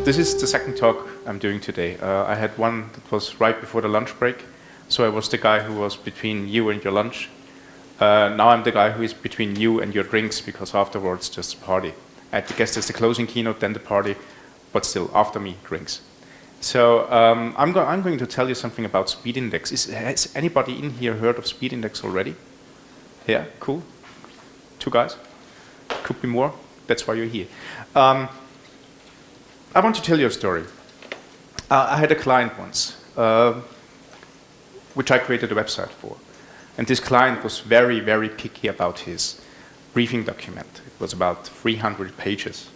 This is the second talk I'm doing today. I had one that was right before the lunch break, so I was the guy who was between you and your lunch. Now I'm the guy who is between you and your drinks, because afterwards just a party. I guess there's the closing keynote, then the party, but still, after me, drinks. So I'm going to tell you something about speed index. Has anybody in here heard of speed index already? Yeah, cool. 2 guys? Could be more. That's why you're here. I want to tell you a story. I had a client once, which I created a website for. And this client was very, very picky about his briefing document. It was about 300 pages,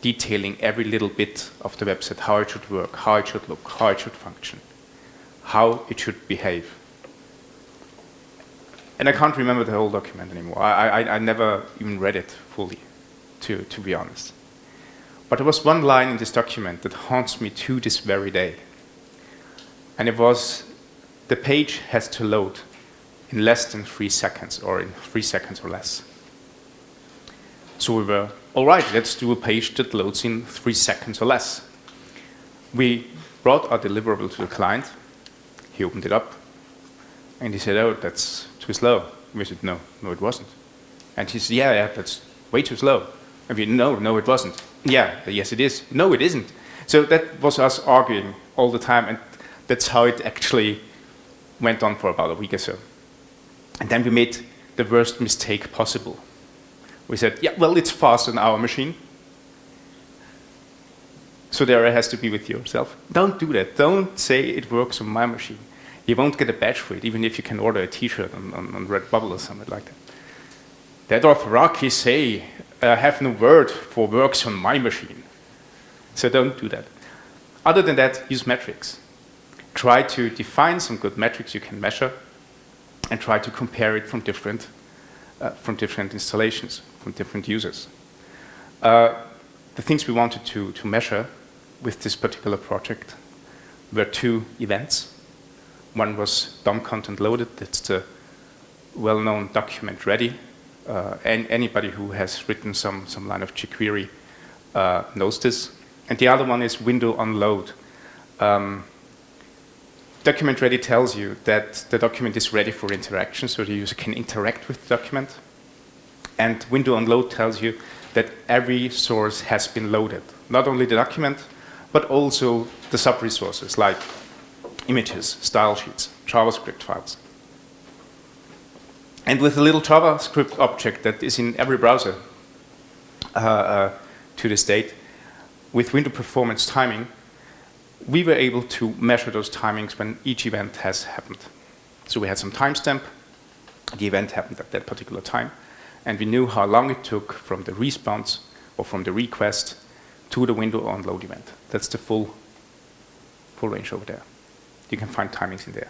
detailing every little bit of the website, how it should work, how it should look, how it should function, how it should behave. And I can't remember the whole document anymore. I never even read it fully, to be honest. But there was one line in this document that haunts me to this very day. And it was, the page has to load in less than 3 seconds, or in 3 seconds or less. So we were, all right, let's do a page that loads in 3 seconds or less. We brought our deliverable to the client. He opened it up, and he said, oh, that's too slow. We said, no, it wasn't. And he said, yeah, that's way too slow. And we, no, it wasn't. Yeah, yes, it is. No, it isn't. So that was us arguing all the time, and that's how it actually went on for about a week or so. And then we made the worst mistake possible. We said, yeah, well, it's faster than our machine, so the error has to be with yourself. Don't do that. Don't say it works on my machine. You won't get a badge for it, even if you can order a T-shirt on Redbubble or something like that. That Dothraki say, I have no word for works on my machine. So don't do that. Other than that, use metrics. Try to define some good metrics you can measure, and try to compare it from different installations, from different users. The things we wanted to measure with this particular project were 2 events. One was DOM content loaded. That's the well-known document ready. And anybody who has written some line of jQuery knows this. And the other one is window unload. Document ready tells you that the document is ready for interaction, so the user can interact with the document. And window unload tells you that every source has been loaded. Not only the document, but also the sub-resources like images, style sheets, JavaScript files. And with a little JavaScript object that is in every browser to this date, with window performance timing, we were able to measure those timings when each event has happened. So we had some timestamp. The event happened at that particular time. And we knew how long it took from the response or from the request to the window unload event. That's the full range over there. You can find timings in there.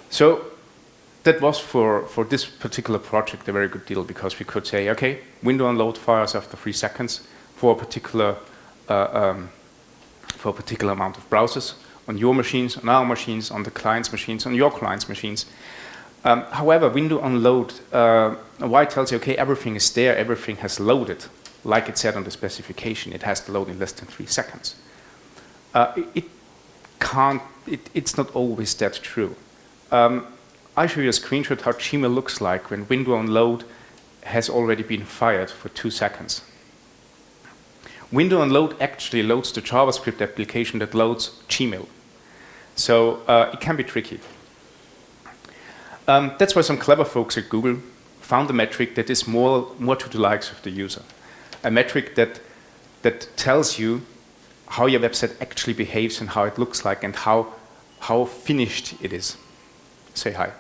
So that was for this particular project a very good deal, because we could say, okay, window unload fires after 3 seconds for a particular amount of browsers on your machines, on our machines, on the client's machines, on your client's machines. However, window unload, why it tells you, okay, everything is there, everything has loaded, like it said on the specification, it has to load in less than 3 seconds. It's not always that true. I'll show you a screenshot how Gmail looks like when window unload has already been fired for 2 seconds. Window unload actually loads the JavaScript application that loads Gmail. So it can be tricky. That's why some clever folks at Google found a metric that is more to the likes of the user. A metric that tells you how your website actually behaves and how it looks like and how finished it is. Say hi.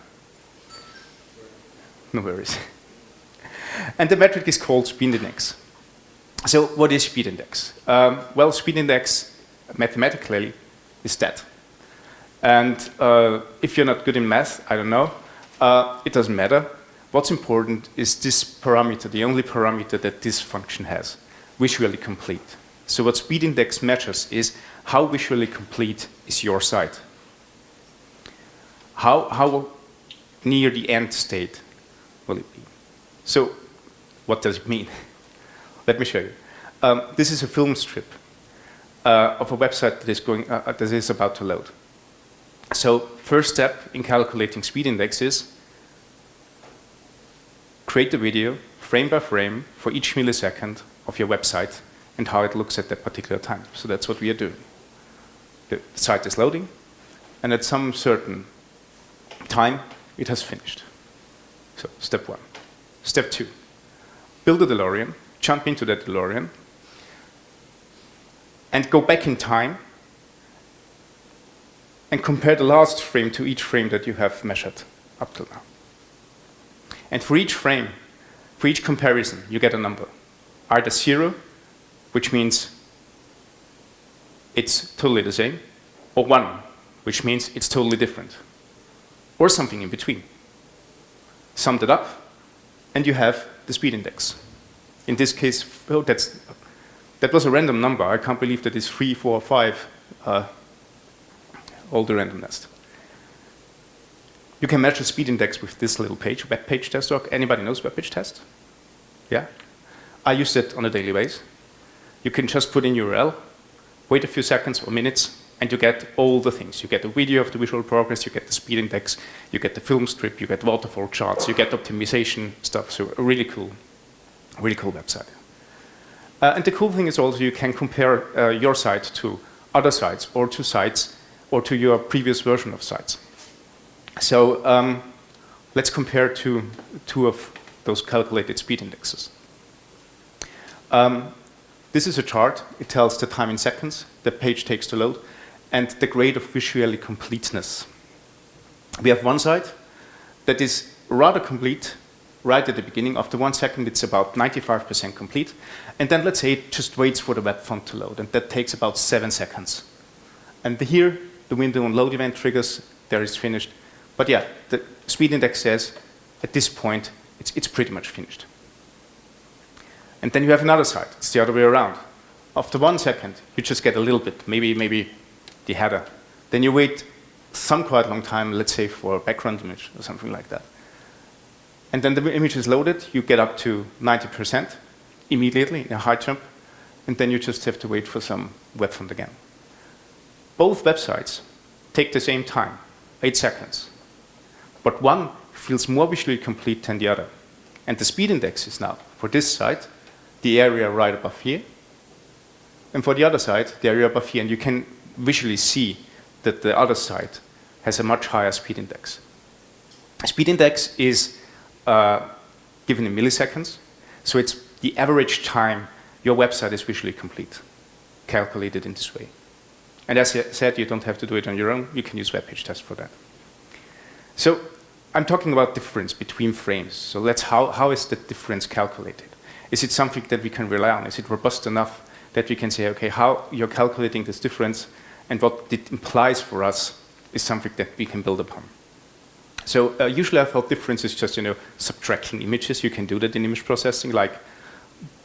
No worries. And the metric is called speed index. So what is speed index? Well, speed index mathematically is that. And if you're not good in math, I don't know, it doesn't matter. What's important is this parameter, the only parameter that this function has, visually complete. So what speed index measures is how visually complete is your site. How near the end state will it be? So what does it mean? Let me show you. This is a film strip of a website that is about to load. So first step in calculating speed index is create the video frame by frame for each millisecond of your website and how it looks at that particular time. So that's what we are doing. The site is loading, and at some certain time, it has finished. So step 1. Step 2, build a DeLorean, jump into that DeLorean, and go back in time and compare the last frame to each frame that you have measured up till now. And for each frame, for each comparison, you get a number. Either 0, which means it's totally the same, or 1, which means it's totally different, or something in between. Summed it up, and you have the speed index. In this case, oh, that was a random number. I can't believe that it's 3, 4, 5, all the randomness. You can measure speed index with this little page, web page test. Anybody knows web page test? Yeah? I use it on a daily basis. You can just put in URL, wait a few seconds or minutes, and you get all the things. You get the video of the visual progress, you get the speed index, you get the film strip, you get waterfall charts, you get optimization stuff. So a really cool website. And the cool thing is also you can compare your site to other sites or to sites or to your previous version of sites. So let's compare two of those calculated speed indexes. This is a chart. It tells the time in seconds the page takes to load and the grade of visually completeness. We have one site that is rather complete right at the beginning. After 1 second, it's about 95% complete. And then let's say it just waits for the web font to load, and that takes about 7 seconds. And here, the window on load event triggers, there it's finished. But yeah, the speed index says at this point, it's pretty much finished. And then you have another site. It's the other way around. After 1 second, you just get a little bit, maybe the header. Then you wait some quite long time, let's say for a background image or something like that. And then the image is loaded. You get up to 90% immediately in a high jump. And then you just have to wait for some web font again. Both websites take the same time, 8 seconds. But one feels more visually complete than the other. And the speed index is now, for this site, the area right above here. And for the other side, the area above here. And you can visually see that the other side has a much higher speed index. Speed index is given in milliseconds. So it's the average time your website is visually complete, calculated in this way. And as I said, you don't have to do it on your own. You can use web page test for that. So I'm talking about difference between frames. So how is the difference calculated? Is it something that we can rely on? Is it robust enough that we can say, okay, how you're calculating this difference and what it implies for us is something that we can build upon? So usually I thought difference is just, subtracting images. You can do that in image processing, like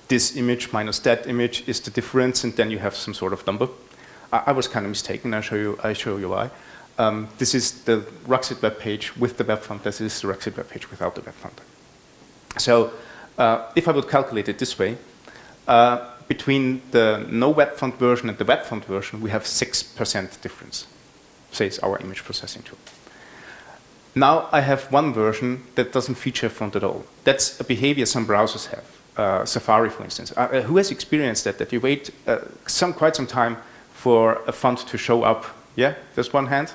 this image minus that image is the difference, and then you have some sort of number. I was kind of mistaken. I'll show you why. This is the Ruxit web page with the web font. This is the Ruxit web page without the web font. So if I would calculate it this way, between the no web font version and the web font version, we have 6% difference, says our image processing tool. Now I have one version that doesn't feature a font at all. That's a behavior some browsers have. Safari, for instance. Who has experienced that you wait quite some time for a font to show up? Yeah, there's one hand.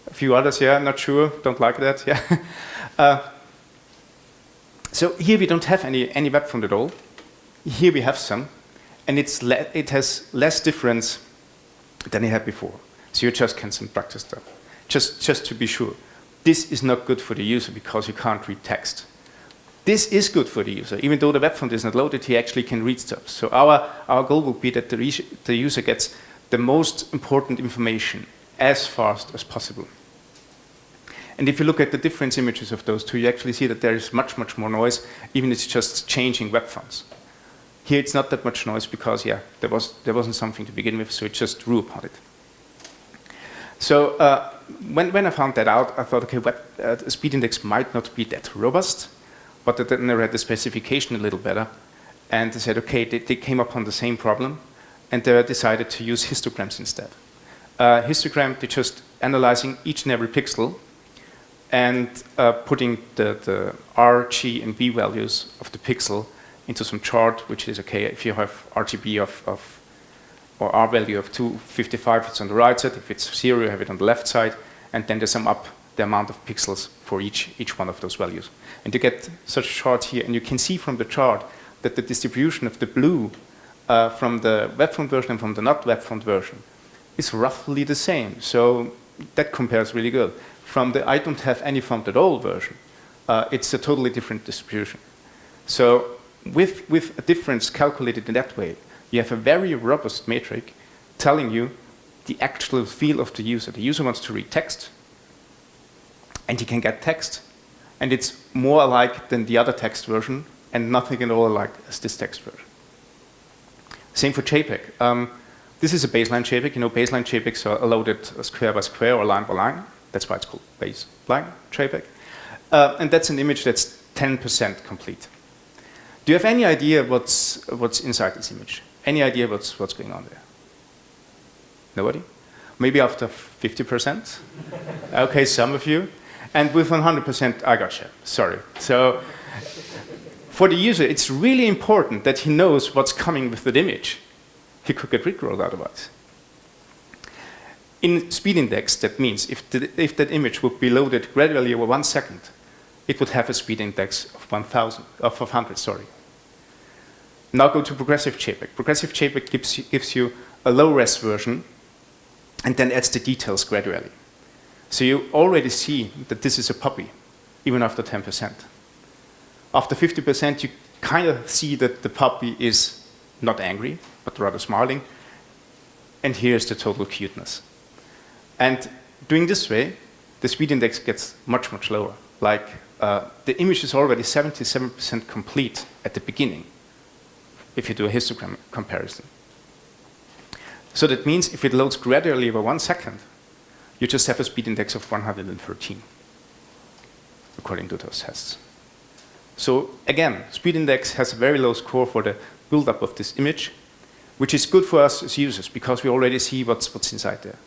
A few others, yeah, not sure, don't like that, yeah. So here we don't have any web font at all. Here we have some, and it has less difference than it had before. So you just can subtract this stuff, just to be sure. This is not good for the user because you can't read text. This is good for the user. Even though the web font is not loaded, he actually can read stuff. So our goal would be that the user gets the most important information as fast as possible. And if you look at the different images of those two, you actually see that there is much, much more noise, even if it's just changing web fonts. Here it's not that much noise because, yeah, there wasn't something to begin with, so it just drew upon it. So when I found that out, I thought, okay, speed index might not be that robust, but then I read the specification a little better, And they said, okay, they came upon the same problem, and they decided to use histograms instead. Histogram, they're just analyzing each and every pixel and putting the R, G, and B values of the pixel into some chart, which is okay if you have RGB or R value of 255, it's on the right side. If it's 0, you have it on the left side, and then they sum up the amount of pixels for each one of those values. And you get such a chart here, and you can see from the chart that the distribution of the blue from the web font version and from the not web font version is roughly the same. So that compares really good. From the I don't have any font at all version, it's a totally different distribution. So with a difference calculated in that way, you have a very robust metric telling you the actual feel of the user. The user wants to read text, and he can get text, and it's more alike than the other text version, and nothing at all alike as this text version. Same for JPEG. This is a baseline JPEG. You know, baseline JPEGs are loaded square by square or line by line. That's why it's called baseline JPEG. And that's an image that's 10% complete. Do you have any idea what's inside this image? Any idea what's going on there? Nobody? Maybe after 50%? Okay, some of you. And with 100%, I gotcha. Sorry. So for the user, it's really important that he knows what's coming with that image. He could get rickrolled otherwise. In speed index, that means if that image would be loaded gradually over 1 second, it would have a speed index of 500, sorry. Now go to progressive JPEG. Progressive JPEG gives you a low-res version and then adds the details gradually. So you already see that this is a puppy, even after 10%. After 50%, you kind of see that the puppy is not angry, but rather smiling. And here's the total cuteness. And doing this way, the speed index gets much, much lower. Like the image is already 77% complete at the beginning, if you do a histogram comparison. So that means if it loads gradually over 1 second, you just have a speed index of 113, according to those tests. So again, speed index has a very low score for the build-up of this image, which is good for us as users because we already see what's inside there.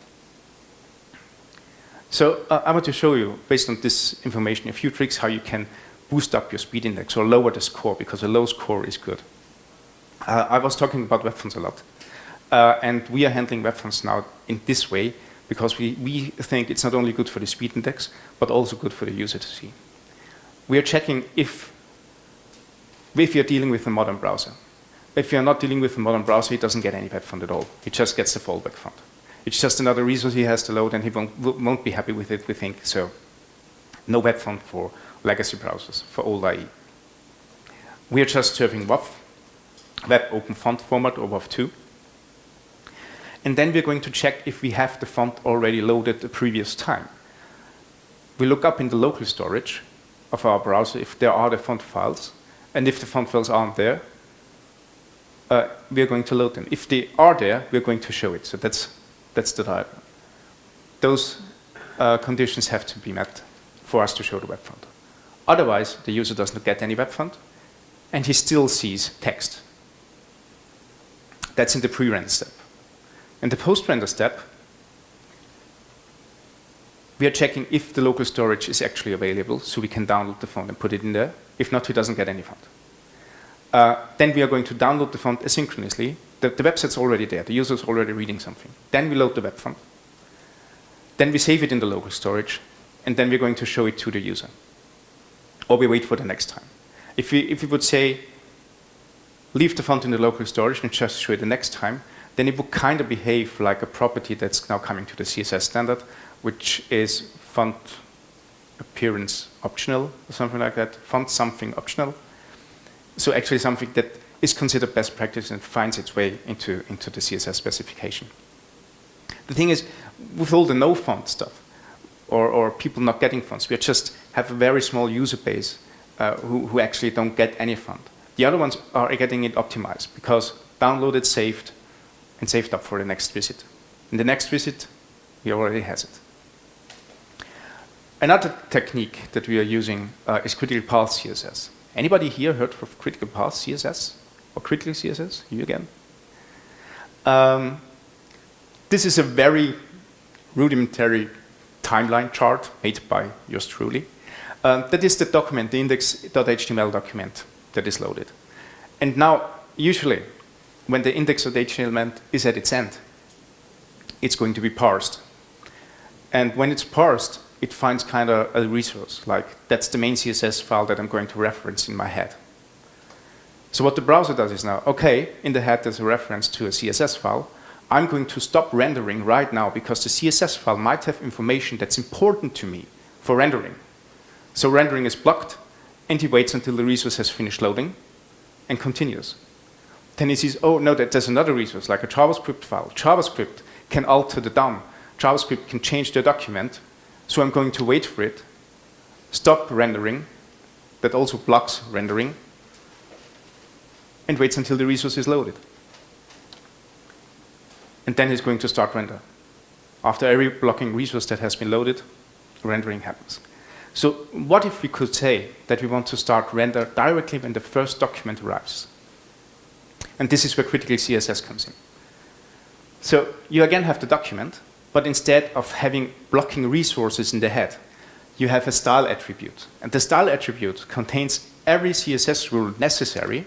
So I want to show you, based on this information, a few tricks how you can boost up your speed index or lower the score, because a low score is good. I was talking about web fonts a lot. And we are handling web fonts now in this way because we think it's not only good for the speed index, but also good for the user to see. We are checking if you're dealing with a modern browser. If you're not dealing with a modern browser, he doesn't get any web font at all. He just gets the fallback font. It's just another resource he has to load, and he won't be happy with it, we think. So no web font for legacy browsers, for old IE. We are just serving WOF, Web Open Font Format, or WOF2. And then we're going to check if we have the font already loaded the previous time. We look up in the local storage of our browser if there are the font files, and if the font files aren't there, we are going to load them. If they are there, we're going to show it. So that's the diagram. Those conditions have to be met for us to show the web font. Otherwise, the user does not get any web font, and he still sees text. That's in the pre-render step. In the post-render step, we are checking if the local storage is actually available, so we can download the font and put it in there. If not, he doesn't get any font. Then we are going to download the font asynchronously. The website's already there. The user's already reading something. Then we load the web font. Then we save it in the local storage, and then we're going to show it to the user. Or we wait for the next time. If we would say, leave the font in the local storage and just show it the next time, then it would kind of behave like a property that's now coming to the CSS standard, which is font appearance optional, or something like that. Font something optional. So actually something that is considered best practice and finds its way into the CSS specification. The thing is, with all the no font stuff, or people not getting fonts, we just have a very small user base who actually don't get any font. The other ones are getting it optimized because downloaded, saved, and saved up for the next visit. In the next visit, he already has it. Another technique that we are using is critical path CSS. Anybody here heard of critical path CSS or critical CSS, you again. This is a very rudimentary timeline chart made by yours truly. That is the document, the index.html document that is loaded. And now, usually, when the index.html is at its end, it's going to be parsed. And when it's parsed, it finds kind of a resource, like that's the main CSS file that I'm going to reference in my head. So what the browser does is now, okay, in the head there's a reference to a CSS file. I'm going to stop rendering right now because the CSS file might have information that's important to me for rendering. So rendering is blocked, and he waits until the resource has finished loading and continues. Then he sees, oh no, there's another resource, like a JavaScript file. JavaScript can alter the DOM. JavaScript can change the document. So I'm going to wait for it, stop rendering, that also blocks rendering, and waits until the resource is loaded. And then he's going to start render. After every blocking resource that has been loaded, rendering happens. So what if we could say that we want to start render directly when the first document arrives? And this is where critical CSS comes in. So you again have the document, but instead of having blocking resources in the head, you have a style attribute. And the style attribute contains every CSS rule necessary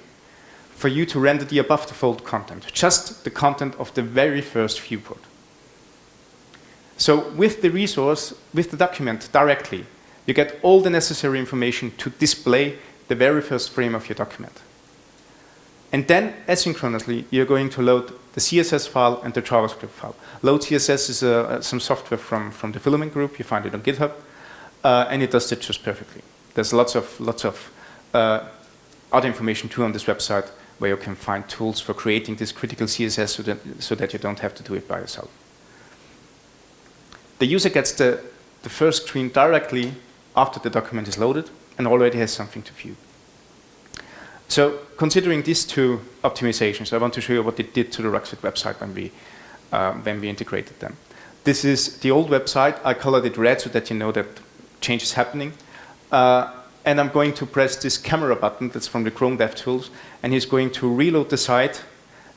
for you to render the above the fold content, just the content of the very first viewport. So with the resource, with the document directly, you get all the necessary information to display the very first frame of your document. And then, asynchronously, you're going to load the CSS file and the JavaScript file. Load CSS is some software from the Filament group. You find it on GitHub, and it does it just perfectly. There's lots of other information too on this website where you can find tools for creating this critical CSS so that you don't have to do it by yourself. The user gets the first screen directly after the document is loaded and already has something to view. So considering these two optimizations, I want to show you what it did to the Ruxit website when we integrated them. This is the old website. I colored it red so that you know that change is happening. And I'm going to press this camera button that's from the Chrome DevTools, and he's going to reload the site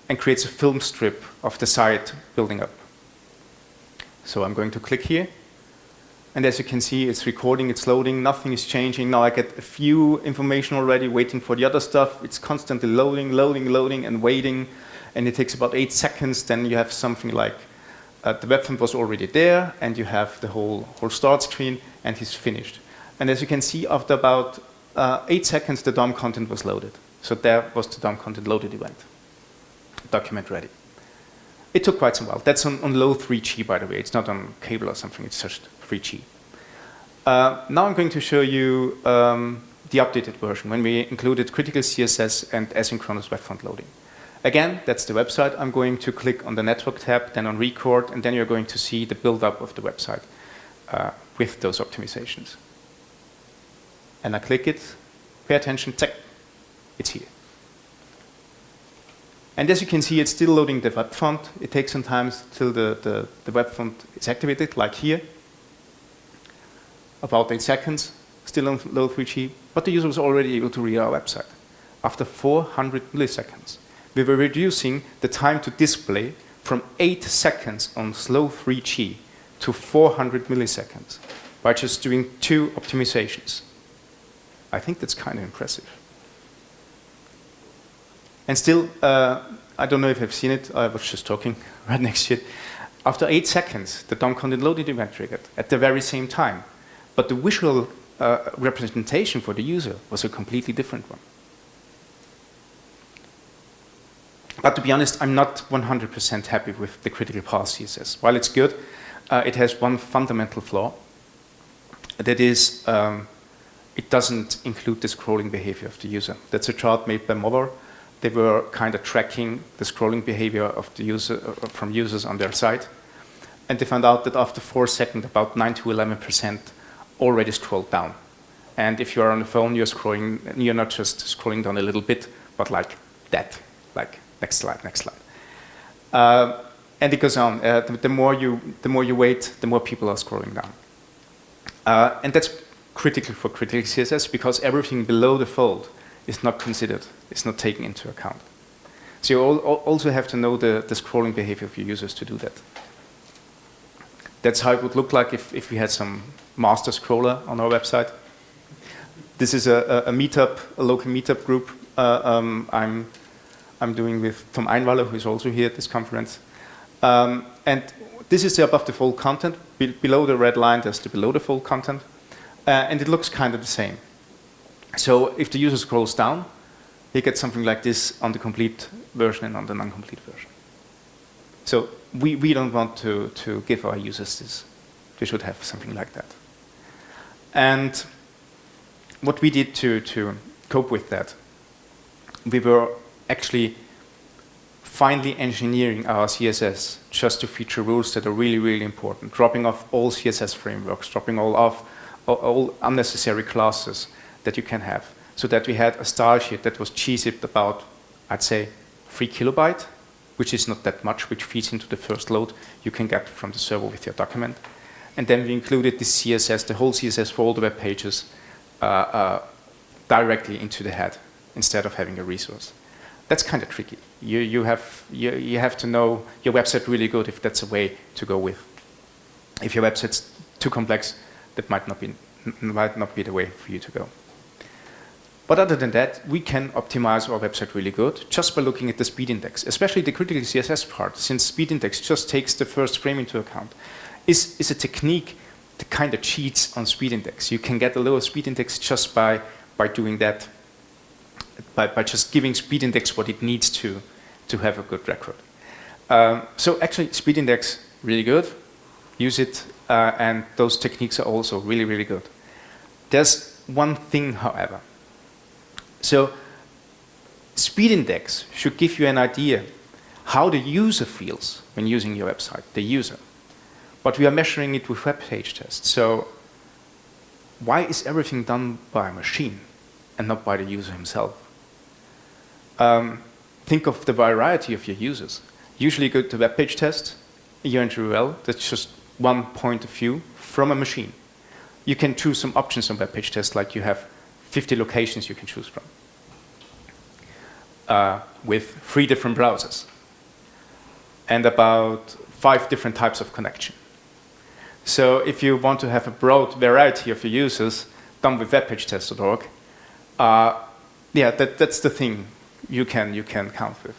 and creates a film strip of the site building up. So I'm going to click here. And as you can see, it's recording, it's loading, nothing is changing. Now I get a few information already, waiting for the other stuff. It's constantly loading, and waiting. And it takes about 8 seconds. Then you have something like the web font was already there, and you have the whole start screen, and he's finished. And as you can see, after about 8 seconds, the DOM content was loaded. So there was the DOM content loaded event. Document ready. It took quite some while. That's on low 3G, by the way. It's not on cable or something. It's just 3G. Now I'm going to show you the updated version when we included critical CSS and asynchronous web font loading. Again, that's the website. I'm going to click on the network tab, then on record, and then you're going to see the build-up of the website with those optimizations. And I click it, pay attention, check, it's here. And as you can see, it's still loading the web font. It takes some time till the web font is activated, like here. About 8 seconds, still on low 3G, but the user was already able to read our website. After 400 milliseconds, we were reducing the time to display from 8 seconds on slow 3G to 400 milliseconds by just doing 2 optimizations. I think that's kind of impressive. And still, I don't know if you've seen it, I was just talking right next to it. After 8 seconds, the DOM content loaded event triggered at the very same time. But the visual representation for the user was a completely different one. But to be honest, I'm not 100% happy with the critical path CSS. While it's good, it has one fundamental flaw. That is, it doesn't include the scrolling behavior of the user. That's a chart made by Mover. They were kind of tracking the scrolling behavior of the user from users on their site. And they found out that after 4 seconds, about 9 to 11% already scrolled down. And if you're on the phone, you're not just scrolling down a little bit, but like that, like next slide, next slide. And it goes on. The more you wait, the more people are scrolling down. And that's critical for critical CSS because everything below the fold is not considered, it's not taken into account. So you also have to know the scrolling behavior of your users to do that. That's how it would look like if we had some master scroller on our website. This is a meetup, a local meetup group I'm doing with Tom Einwaller, who is also here at this conference. And this is the above the fold content. Below the red line, there's the below the fold content. And it looks kind of the same. So if the user scrolls down, he gets something like this on the complete version and on the non-complete version. So we don't want to give our users this. We should have something like that. And what we did to cope with that, we were actually finally engineering our CSS just to feature rules that are really, really important, dropping off all CSS frameworks, dropping all off all unnecessary classes that you can have, so that we had a style sheet that was gzipped about, I'd say, 3 kilobyte, which is not that much, which feeds into the first load you can get from the server with your document. And then we included the CSS, the whole CSS for all the web pages, directly into the head, instead of having a resource. That's kind of tricky. You have to know your website really good if that's a way to go with. If your website's too complex, that might not be the way for you to go. But other than that, we can optimize our website really good just by looking at the speed index, especially the critical CSS part, since speed index just takes the first frame into account. Is a technique that kind of cheats on speed index. You can get a lower speed index just by doing that, by just giving speed index what it needs to have a good record. So actually, speed index, really good. Use it, and those techniques are also really, really good. There's one thing, however. So speed index should give you an idea how the user feels when using your website, the user. But we are measuring it with web page tests. So why is everything done by a machine and not by the user himself? Think of the variety of your users. Usually you go to web page test, you're in URL, that's just one point of view from a machine. You can choose some options on web page test, like you have 50 locations you can choose from, with 3 different browsers, and about 5 different types of connection. So if you want to have a broad variety of your users done with webpagetest.org, yeah, that's the thing you can count with.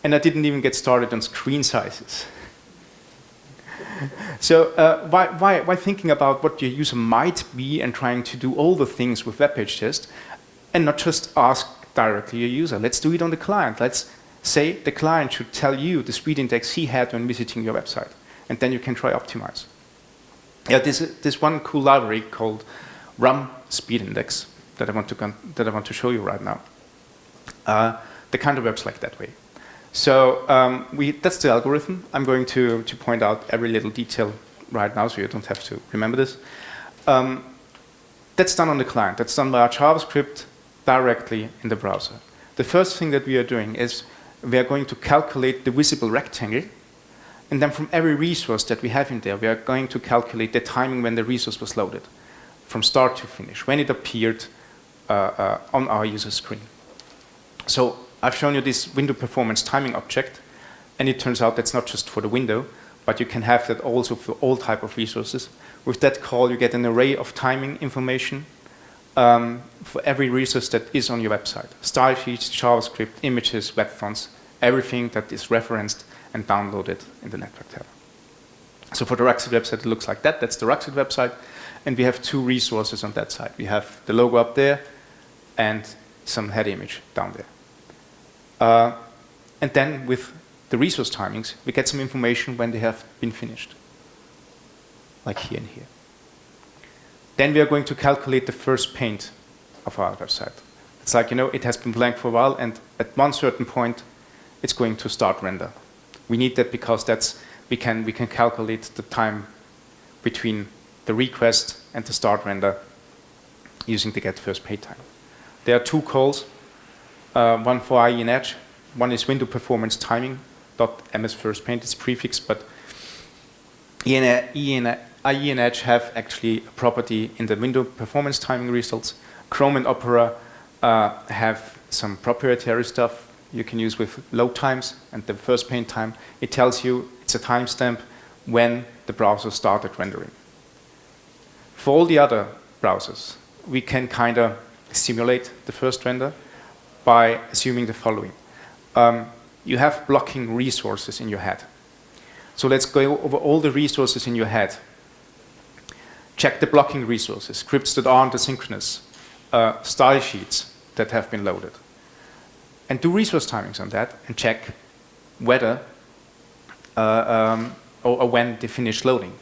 And I didn't even get started on screen sizes. So why thinking about what your user might be and trying to do all the things with webpagetest and not just ask directly your user? Let's do it on the client. Let's say the client should tell you the speed index he had when visiting your website, and then you can try optimize. Yeah, there's one cool library called Rum Speed Index that I want to show you right now. That kind of works like that way. So that's the algorithm. I'm going to point out every little detail right now, so you don't have to remember this. That's done on the client. That's done via JavaScript directly in the browser. The first thing that we are doing is we are going to calculate the visible rectangle, and then from every resource that we have in there, we are going to calculate the timing when the resource was loaded, from start to finish, when it appeared on our user screen. So I've shown you this window performance timing object, and it turns out that's not just for the window, but you can have that also for all type of resources. With that call, you get an array of timing information for every resource that is on your website. Style sheets, JavaScript, images, web fonts, everything that is referenced and downloaded in the network tab. So for the Ruxit website, it looks like that. That's the Ruxit website. And we have 2 resources on that side. We have the logo up there and some head image down there. And then with the resource timings, we get some information when they have been finished, like here and here. Then we are going to calculate the first paint of our website. It's like, it has been blank for a while, and at one certain point, it's going to start render. We need that because we can calculate the time between the request and the start render using the get first paint time. There are 2 calls, one for IE and Edge. One is window performance timing .ms first paint. It's prefixed, but IE and Edge have actually a property in the window performance timing results. Chrome and Opera have some proprietary stuff. you can use with load times and the first paint time. It tells you it's a timestamp when the browser started rendering. For all the other browsers, we can kind of simulate the first render by assuming the following. You have blocking resources in your head. So let's go over all the resources in your head. Check the blocking resources, scripts that aren't asynchronous, style sheets that have been loaded. And do resource timings on that and check whether or when they finish loading.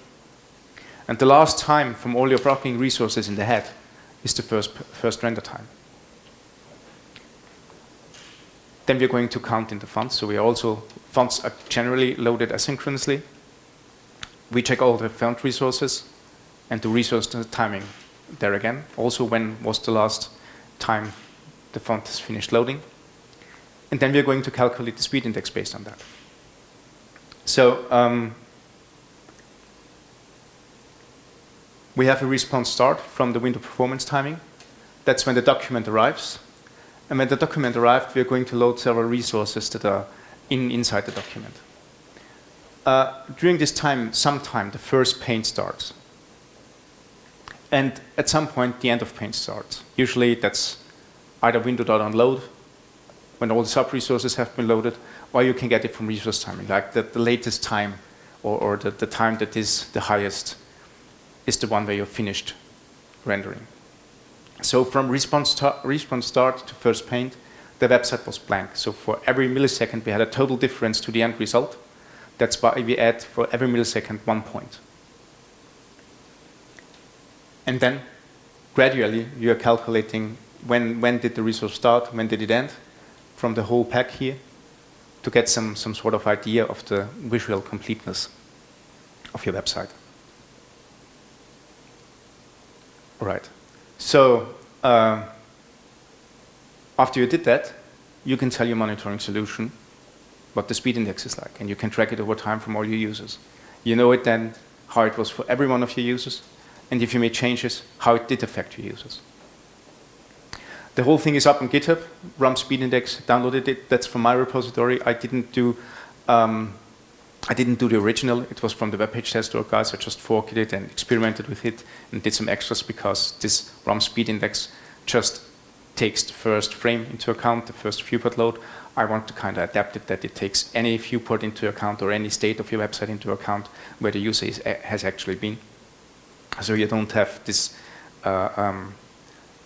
And the last time from all your blocking resources in the head is the first render time. Then we're going to count in the fonts. So fonts are generally loaded asynchronously. We check all the font resources and do resource timing there again. Also, when was the last time the font has finished loading? And then we're going to calculate the speed index based on that. So we have a response start from the window performance timing. That's when the document arrives. And when the document arrived, we're going to load several resources that are inside the document. During this time, sometime the first paint starts. And at some point, the end of paint starts. Usually that's either window.onload, when all the sub-resources have been loaded, or you can get it from resource timing, like the latest time, or the time that is the highest is the one where you're finished rendering. So from response start to first paint, the website was blank. So for every millisecond, we had a total difference to the end result. That's why we add for every millisecond 1 point. And then gradually, you are calculating when did the resource start, when did it end, from the whole pack here, to get some sort of idea of the visual completeness of your website. All right. So after you did that, you can tell your monitoring solution what the speed index is like, and you can track it over time from all your users. You know it then how it was for every one of your users, and if you made changes, how it did affect your users. The whole thing is up on GitHub. RAM speed index, downloaded it. That's from my repository. I didn't do the original. It was from the web page test org guys. I just forked it and experimented with it and did some extras because this RAM speed index just takes the first frame into account, the first viewport load. I want to kind of adapt it that it takes any viewport into account or any state of your website into account where the user has actually been. So you don't have this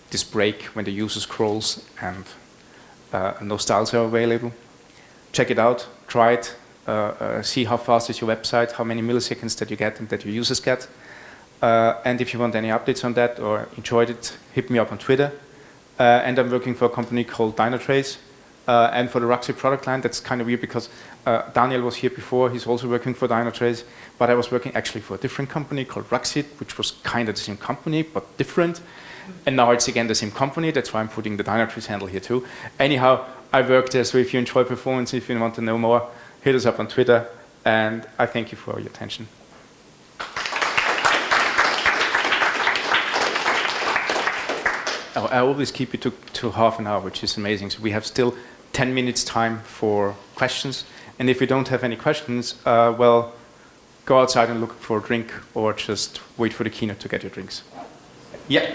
this break when the user scrolls and no styles are available. Check it out, try it, see how fast is your website, how many milliseconds that you get and that your users get. And if you want any updates on that or enjoyed it, hit me up on Twitter. And I'm working for a company called Dynatrace. And for the Ruxy product line, that's kind of weird because Daniel was here before. He's also working for Dynatrace. But I was working actually for a different company called Ruxy, which was kind of the same company, but different. And now it's again the same company. That's why I'm putting the Dynatrace handle here too. Anyhow, I work there. So if you enjoy performance, if you want to know more, hit us up on Twitter. And I thank you for your attention. Oh, I always keep it to half an hour, which is amazing. So we have still 10 minutes time for questions. And if you don't have any questions, well, go outside and look for a drink or just wait for the keynote to get your drinks. Yeah?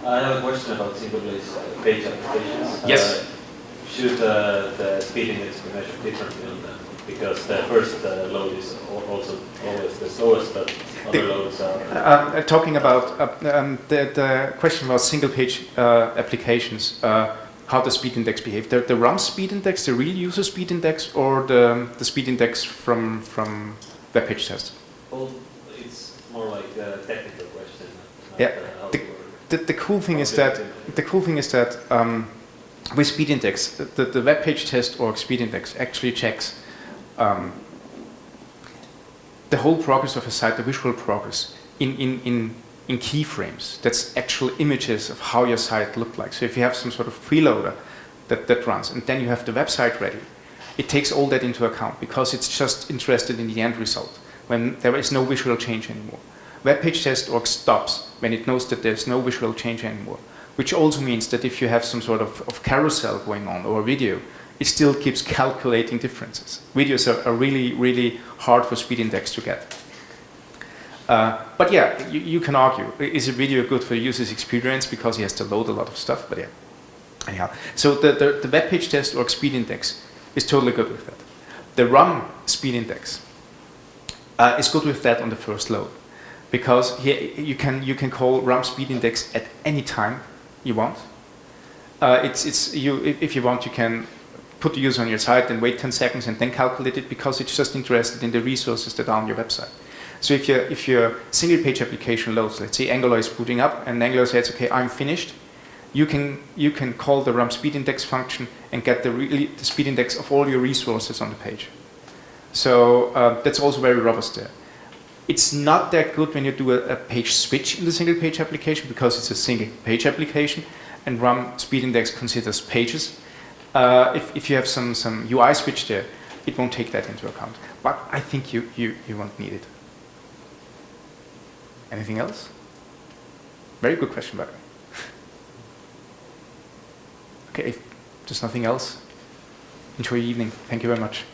I have a question about single-page applications. Yes. Should the speed index be measured differently on them? Because the first load is also always the slowest, but other loads are... Talking about the question about single-page applications, how the speed index behave. The RAM speed index, the real user speed index, or the speed index from web page test? Well, it's more like a technical question. Yeah. The cool thing is that with speed index, the web page test org speed index actually checks the whole progress of a site, the visual progress, in keyframes. That's actual images of how your site looked like. So if you have some sort of preloader that runs, and then you have the website ready, it takes all that into account because it's just interested in the end result when there is no visual change anymore. Web page test org stops when it knows that there's no visual change anymore, which also means that if you have some sort of carousel going on or a video, it still keeps calculating differences. Videos are really, really hard for speed index to get. But yeah, you can argue, is a video good for the user's experience because he has to load a lot of stuff, but yeah. Anyhow, so the web page test org speed index is totally good with that. The run speed index is good with that on the first load, because here you can call run speed index at any time you want. If you want, you can put the user on your site and wait 10 seconds and then calculate it, because it's just interested in the resources that are on your website. So if your single page application loads, let's say Angular is booting up and Angular says, okay, I'm finished, you can call the run speed index function and get the speed index of all your resources on the page. So that's also very robust there. It's not that good when you do a page switch in the single page application, because it's a single page application and run speed index considers pages. If you have some UI switch there, it won't take that into account. But I think you won't need it. Anything else? Very good question, by the way. Okay, if there's nothing else, enjoy your evening. Thank you very much.